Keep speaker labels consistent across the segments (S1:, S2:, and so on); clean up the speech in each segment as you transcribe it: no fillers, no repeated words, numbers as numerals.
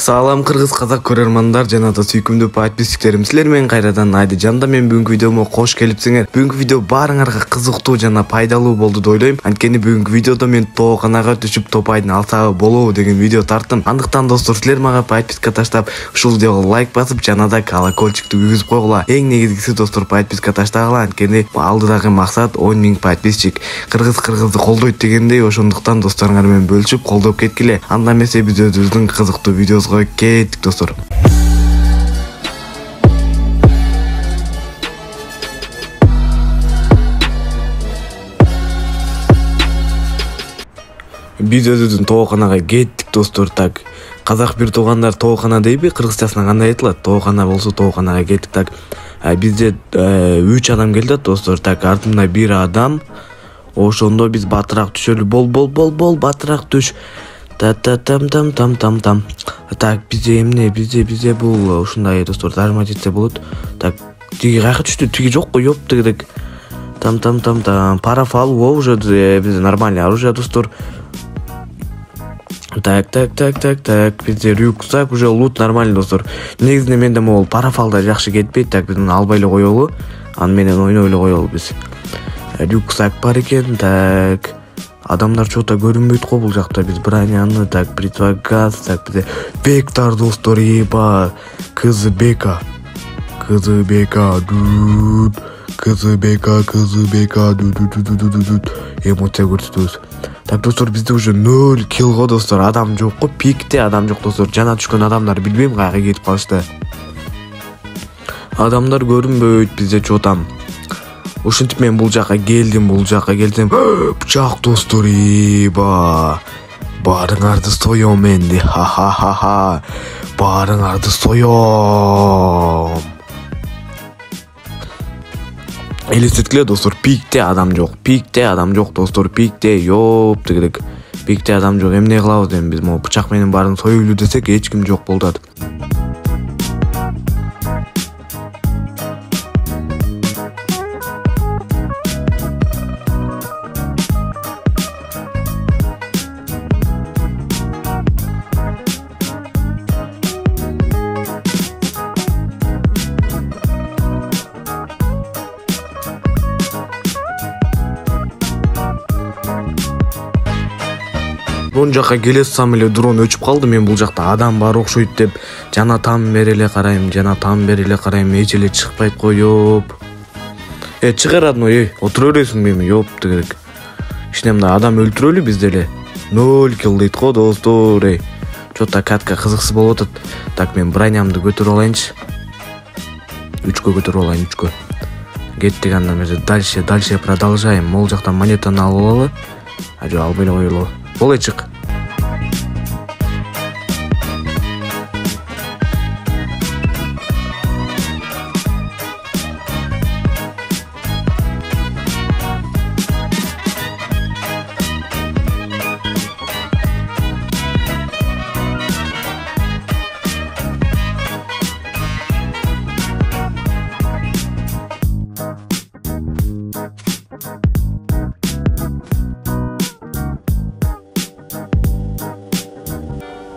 S1: Салам кыргыз казак көрөрмандар жана да сүйкүмдүү подписчиктерим, силер менен кайрадан Айды жанда мен бүгүнкү видеомо кош келипсиңер. Бүгүнкү видео баарыңарга кызыктуу жана пайдалуу болду деп ойлойм. Анткени бүгүнкү видеодо мен тооканага түшүп топайдын алсагы болобу деген видео тарттым. Андыктан достор, силер мага подписка таштап, ушул видеого лайк басып, жана да колокольчикту күйгүзүп койгула. Эң негизгиси достор, подписка таштагыла, анткени алдыдагы максат 10 000 подписчик. Кыргызды колдойт дегендей, ошондуктан досторуңар менен бөлүшүп колдоп кеткиле. Анда эмесе биз өзүбүздүн кызыктуу видеосуна кеттик достор. Биз өзүбүздүн тооканага кеттик достор. Так, казак бир туугандар тоокана дейби, кыргызчасына кандай айтылат? Тоокана болсо тооканага кеттик. Так, бизде 3 адам келди достор. Так, артымда бир адам. Ошондо биз батыраак түшөлү. Бол батыраак түш. Там. Так, бизде бул ушундай достор, дарма жетсе болот. Так, тиги кайка түштү? Тиги жокко, жоп тигидек. Там. Парафал, уже бизде нормальный оружие достор. Так. Бизде рюкзак, уже лут нормальный достор. Негизинен менде могул парафалда жакшы кетпейт. Так, биз албай эле коелу. Аны менен ойной эле коелу биз. Рюкзак бар экен. Так, адамдар чота көрүнбөйт го бул жакта. Биз броняны, так, противогаз, так, бизде Вектор достор, еба. КЗБК. Эмоция көрсөтөбүз. Так достор, бизде уже 0 килл достор. Адам жок го, пикте адам жок достор. Жана түшкөн адамдар билбейм кайга кетип калышты. Адамдар көрүнбөйт бизде чотам. Ушинтип мен бул жака келдим. Бычак достор, еба. Баарыңарды соём энди. Ха. Баарыңарды соём. Элестеткиле достор, пикте адам жок достор, пикте жоп дегелек. Пикте адам жок. Эмне кылабыз эми биз? Могу бычак менен баарын союлу десек эч ким жок болот. Бун жака келе сам эле дрон өчүп калды. Мен бул жакта адам бар окшойт деп жана там бери эле карайм, эч эле чыкпайт коёп. Чыгар родной, отура бересиңби эми? Жоп дегелек. Ишенем да адам өлтүрөлү бизде эле. 0 килл дейт го достор. Чота катка кызыксыз болуп атат. Так, мен бронямды көтөрүп алайынчы. 3кө көтөрүп алайын, 3кө. Кеттик, анда эмесе дальше продолжаем. Могул жактан монетаны алып алалы. Жок, албай эле коелу. Болой чык.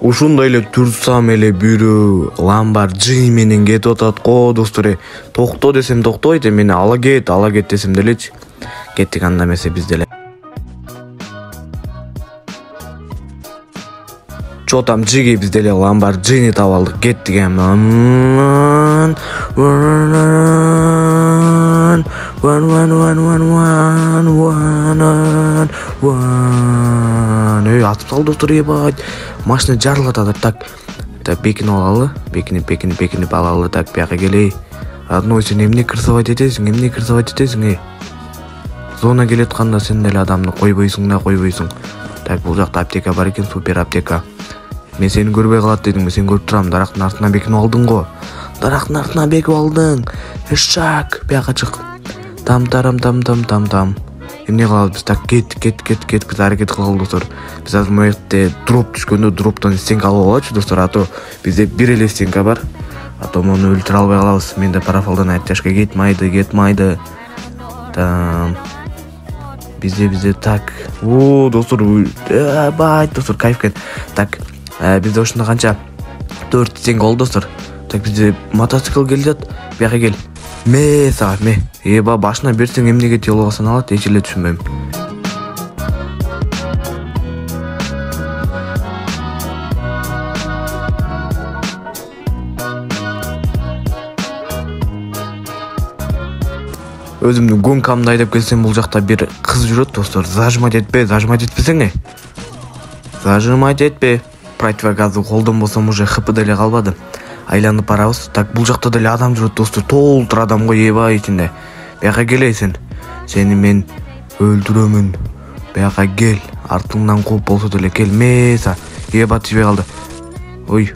S1: Ушундай эле турсам эле бирөө Lamborghini менен кетип атат го достор. Токто десем токтобойт, мени ала кет десем делечи. Кеттик, анда эмесе биз деле. Чотам жиги, биз деле Lamborghini таап алдык. Кеттик эми. Атып сал достор, ебать. Машина жарылып атат. Так, бекинип алалы. Бекинип алалы. Так, бияка келей. Родной, сен эмне кырсабайт этесиң? Зона келет канда сен деле адамды койбойсуң. Так, бул жакта аптека бар экен, супер аптека. Мен сени көрбөй калат дедим, мен сени көрүп турам. Дарактын артына бекинип алдың го. Эшак, бияка чык. Там. Эмне кылабыз биз? Так, кет. Биз аракет кылалы достор. Биз азыр моекте дроп түшкөндө дроптон стенка алып алачы достор. Ато бизде бир эле стенка бар. Ато муну өлтүрө албай калабыз. Менде парафалдан айтышка кетмайды. Там. Bizde tak. Dostlar, bay dostlar kayıp ket. Tak. Bizde hoşuna kança 4 теңге ол достор. Так бизде мотоцикл келет. Бияка кел. Ме сага ме. Эба башына берсең эмнеге тыйылууга саналат, эч эле түшүнбөйм. Өзүмдүн гонкамды айдап келсем бул жакта бир кыз жүрөт достор. Зажимать этпесең. Зажимать этпе. Противогазды колдонбосом уже хп деле калбады. Айланып барабыз. Так бул жакта деле адам жүрөт достор. Толтур адам го эба ичинде. Бияка келесиң. Сени мен өлтүрөмүн. Бияка кел. Артыңдан кууп болсо деле кел. Меса. Эба тийбей калды. Ой.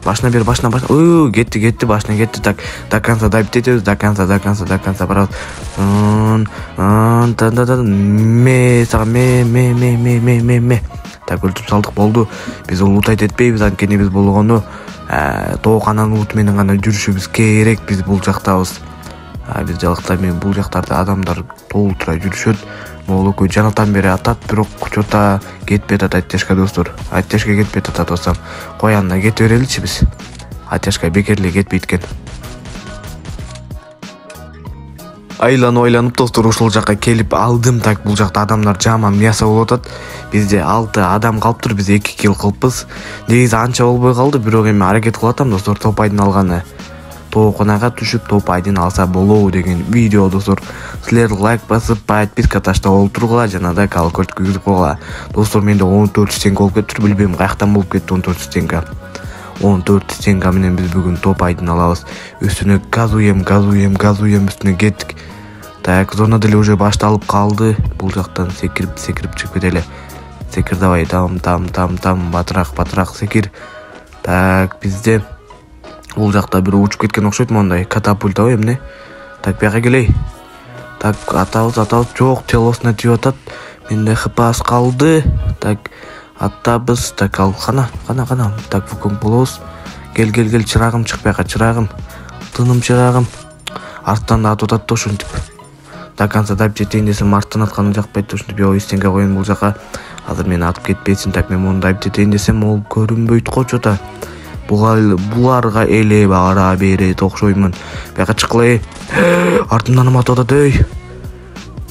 S1: Башына бер. Ой, кетти, башына кетти. Так, до конца дайып этебиз, до конца барабыз. Меса, ме. Так өлтүрүп салдык болду. Биз улутайт этпейбиз, анткени биз болгону тооканан улут менен гана жүрүшүбүз керек. Биз бул жактабыз. Биз жалыкта мен бул жактарда адамдар толтура жүрүшөт. Моолокой жанатан бери атат, бирок чота кетпей атат Айтяшка достор. Айтяшка кетпей атат болсам, кой анда кете береличи биз. Айтяшка бекерли кетпейт экен. Айланып достор ушул жакка келип алдым. Так бул жакта адамдар жаман мясо болуп атат. Бизде 6 адам калыптыр, биз 2 килл кылыппыз. Негизи анча болбой калды, бирок эми аракет кылып атам достор. Топайдын алганы тооконага түшүп топайдын алса болобу деген видео достор. Силер лайк басып, подписка таштап олтургула, жана да колокольчик күйгүзүп койгула. Достор, менде 14 теңге болуп кетти, билбейм каяктан болуп кетти 14 теңге. 14 теңге менен биз бүгүн топайдын алабыз. Үстүнө газ уем, үстүнө кеттик. Так, зона деле уже башталып калды. Бул жактан секирип чыгып кетели. Секир давай, там, батыраак секир. Так, бизде бул жакта бир учуп кеткен окшойт, мондай катапульта эмне. Так, бияка келей. Так, атабыз, жок, телосуна тийип атат. Менде хп аз калды. Так, атабыз, так, ал кана. Так, вуконг болобуз. Кел, чырагым чык бияка, чырагым. Тыным чырагым. Арттан да атып атат да ошентип. До конца дайып жетейин десем, арттан атканы жакпайт да ошентип. Ой, стенге коеюн бул жака. Азыр мени атып кетпесин. Так, мен муну дайып жетейин десем, ол көрүнбөйт го чота. Буларга эле бара берет окшоймун. Бияка чыккылай. Артымдан атып атат, эй.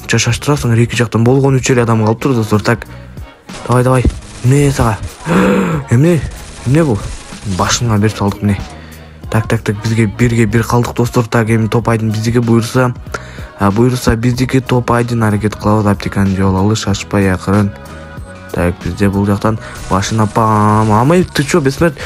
S1: Мынча шаштырасың, эки жактан болгон 3 эле адам калыптыр достор. Так, давай. Эмне сага? Эмне бул? Башыңа берип салдык эмне? Так, бизге бирге бир калдык достор. Так, эми топайдын биздики буйруса биздики топайдын аракет кылабыз. Аптеканы жеп алалы, шашпай акырын. Так, бизде бул жактан башына пам. Амай, ты чё, бессмертный?